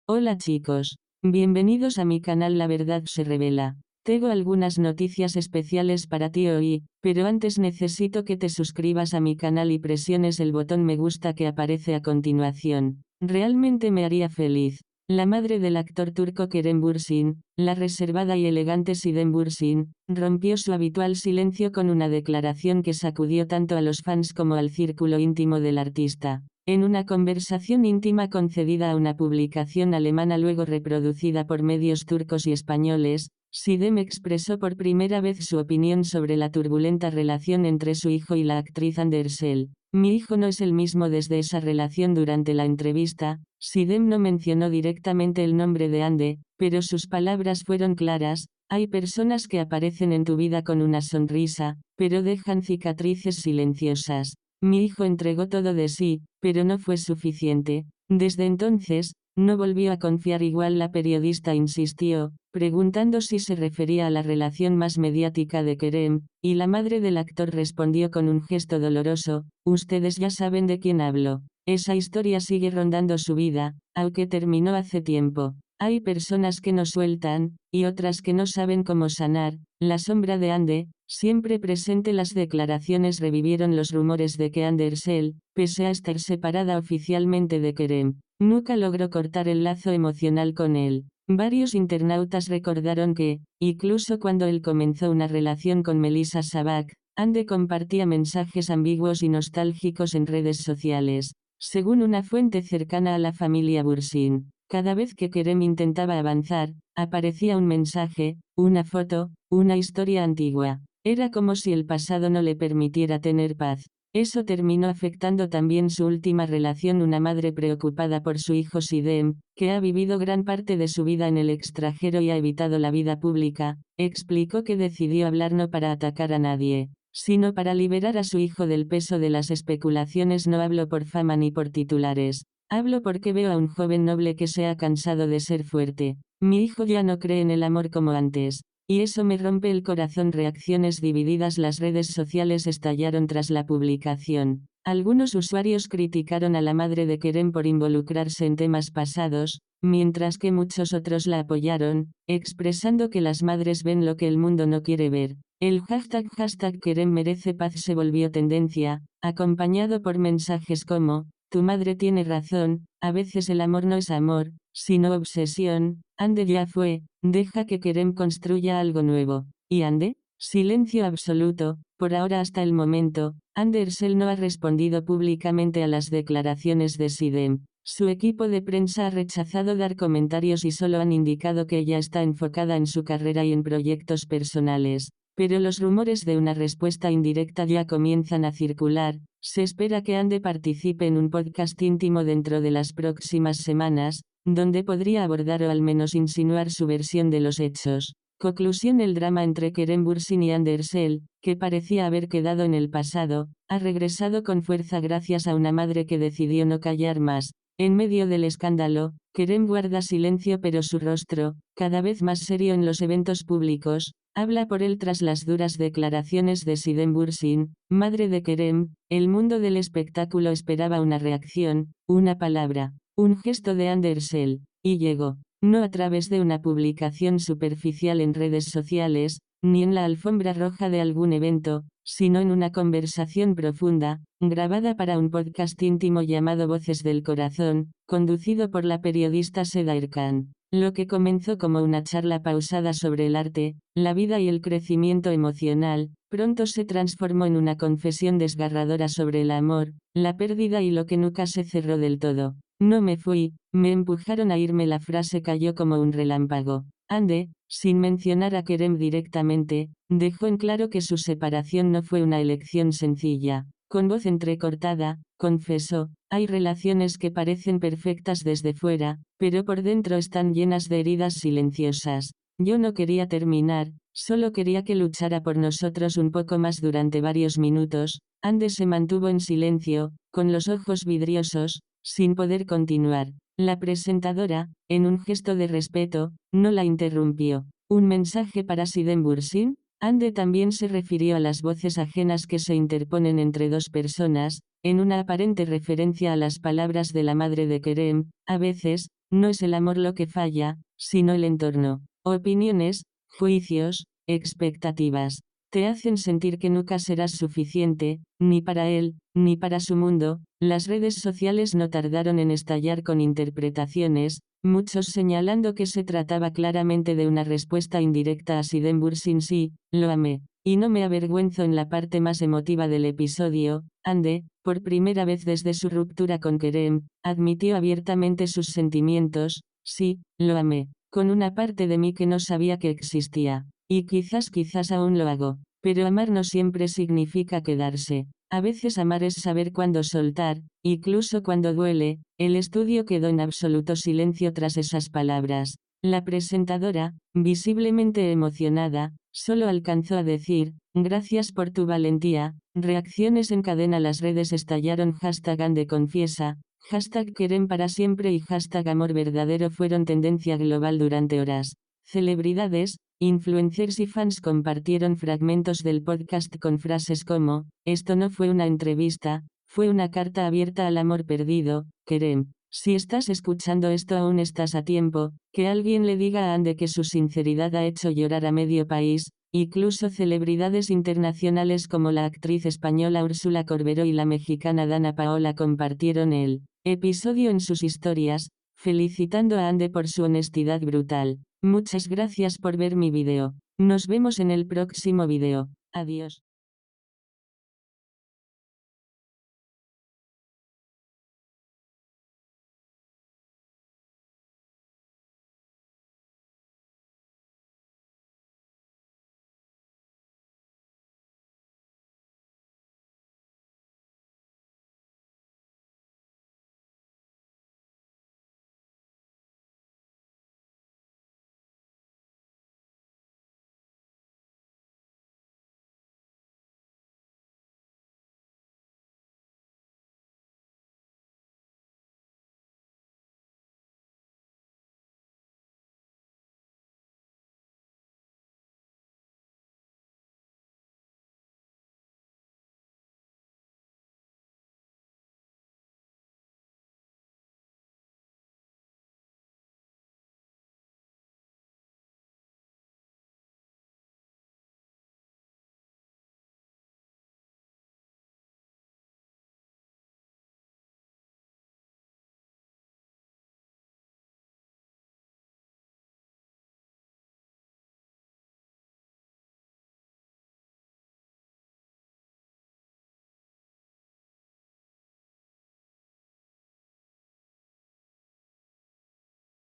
Hola chicos, bienvenidos a mi canal La Verdad se revela. Tengo algunas noticias especiales para ti hoy, pero antes necesito que te suscribas a mi canal y presiones el botón me gusta que aparece a continuación. Realmente me haría feliz. La madre del actor turco Kerem Bürsin, la reservada y elegante Sinem Bürsin, rompió su habitual silencio con una declaración que sacudió tanto a los fans como al círculo íntimo del artista. En una conversación íntima concedida a una publicación alemana luego reproducida por medios turcos y españoles, Sinem expresó por primera vez su opinión sobre la turbulenta relación entre su hijo y la actriz Andersel. Mi hijo no es el mismo desde esa relación. Durante la entrevista, Sinem no mencionó directamente el nombre de Ande, pero sus palabras fueron claras: hay personas que aparecen en tu vida con una sonrisa, pero dejan cicatrices silenciosas. Mi hijo entregó todo de sí, pero no fue suficiente. Desde entonces, no volvió a confiar igual. La periodista insistió, preguntando si se refería a la relación más mediática de Kerem, y la madre del actor respondió con un gesto doloroso: ustedes ya saben de quién hablo. Esa historia sigue rondando su vida, aunque terminó hace tiempo. Hay personas que no sueltan, y otras que no saben cómo sanar. La sombra de Ande, siempre presente. Las declaraciones revivieron los rumores de que Andersel, pese a estar separada oficialmente de Kerem, nunca logró cortar el lazo emocional con él. Varios internautas recordaron que, incluso cuando él comenzó una relación con Melissa Savak, Ande compartía mensajes ambiguos y nostálgicos en redes sociales. Según una fuente cercana a la familia Bürsin, cada vez que Kerem intentaba avanzar, aparecía un mensaje, una foto, una historia antigua. Era como si el pasado no le permitiera tener paz. Eso terminó afectando también su última relación. Una madre preocupada por su hijo Sinem, que ha vivido gran parte de su vida en el extranjero y ha evitado la vida pública, explicó que decidió hablar no para atacar a nadie, sino para liberar a su hijo del peso de las especulaciones. No hablo por fama ni por titulares. Hablo porque veo a un joven noble que se ha cansado de ser fuerte. Mi hijo ya no cree en el amor como antes, y eso me rompe el corazón. Reacciones divididas. Las redes sociales estallaron tras la publicación. Algunos usuarios criticaron a la madre de Kerem por involucrarse en temas pasados, mientras que muchos otros la apoyaron, expresando que las madres ven lo que el mundo no quiere ver. El hashtag Kerem merece paz se volvió tendencia, acompañado por mensajes como: tu madre tiene razón, a veces el amor no es amor, sino obsesión. Ande ya fue, deja que Kerem construya algo nuevo. ¿Y Ande? Silencio absoluto. Por ahora, hasta el momento, Andersel no ha respondido públicamente a las declaraciones de Sinem. Su equipo de prensa ha rechazado dar comentarios y solo han indicado que ella está enfocada en su carrera y en proyectos personales. Pero los rumores de una respuesta indirecta ya comienzan a circular. Se espera que Ande participe en un podcast íntimo dentro de las próximas semanas, donde podría abordar o al menos insinuar su versión de los hechos. Conclusión: el drama entre Kerem Bürsin y Andersel, que parecía haber quedado en el pasado, ha regresado con fuerza gracias a una madre que decidió no callar más. En medio del escándalo, Kerem guarda silencio, pero su rostro, cada vez más serio en los eventos públicos, habla por él. Tras las duras declaraciones de Sinem Bürsin, madre de Kerem, el mundo del espectáculo esperaba una reacción, una palabra, un gesto de Andersel, y llegó. No a través de una publicación superficial en redes sociales, ni en la alfombra roja de algún evento, sino en una conversación profunda, grabada para un podcast íntimo llamado Voces del Corazón, conducido por la periodista Seda Erkan. Lo que comenzó como una charla pausada sobre el arte, la vida y el crecimiento emocional, pronto se transformó en una confesión desgarradora sobre el amor, la pérdida y lo que nunca se cerró del todo. No me fui, me empujaron a irme. La frase cayó como un relámpago. Ande, sin mencionar a Kerem directamente, dejó en claro que su separación no fue una elección sencilla. Con voz entrecortada, confesó: hay relaciones que parecen perfectas desde fuera, pero por dentro están llenas de heridas silenciosas. Yo no quería terminar, solo quería que luchara por nosotros un poco más. Durante varios minutos, Ande se mantuvo en silencio, con los ojos vidriosos, sin poder continuar. La presentadora, en un gesto de respeto, no la interrumpió. ¿Un mensaje para Sinem Bürsin? Ande también se refirió a las voces ajenas que se interponen entre dos personas, en una aparente referencia a las palabras de la madre de Kerem: a veces, no es el amor lo que falla, sino el entorno. Opiniones, juicios, expectativas. Te hacen sentir que nunca serás suficiente, ni para él, ni para su mundo. Las redes sociales no tardaron en estallar con interpretaciones, muchos señalando que se trataba claramente de una respuesta indirecta a Siden Bursin sí, lo amé. Y no me avergüenzo en la parte más emotiva del episodio. Ande, por primera vez desde su ruptura con Kerem, admitió abiertamente sus sentimientos. Sí, lo amé, con una parte de mí que no sabía que existía. Y quizás aún lo hago. Pero amar no siempre significa quedarse. A veces amar es saber cuándo soltar, incluso cuando duele. El estudio quedó en absoluto silencio tras esas palabras. La presentadora, visiblemente emocionada, solo alcanzó a decir, gracias por tu valentía. Reacciones en cadena. Las redes estallaron. Hashtag Ande confiesa, hashtag Kerem para siempre y hashtag amor verdadero fueron tendencia global durante horas. Celebridades, influencers y fans compartieron fragmentos del podcast con frases como, esto no fue una entrevista, fue una carta abierta al amor perdido. Kerem, si estás escuchando esto aún estás a tiempo, que alguien le diga a Ande que su sinceridad ha hecho llorar a medio país. Incluso celebridades internacionales como la actriz española Úrsula Corberó y la mexicana Dana Paola compartieron el episodio en sus historias, felicitando a Ande por su honestidad brutal. Muchas gracias por ver mi video. Nos vemos en el próximo video. Adiós.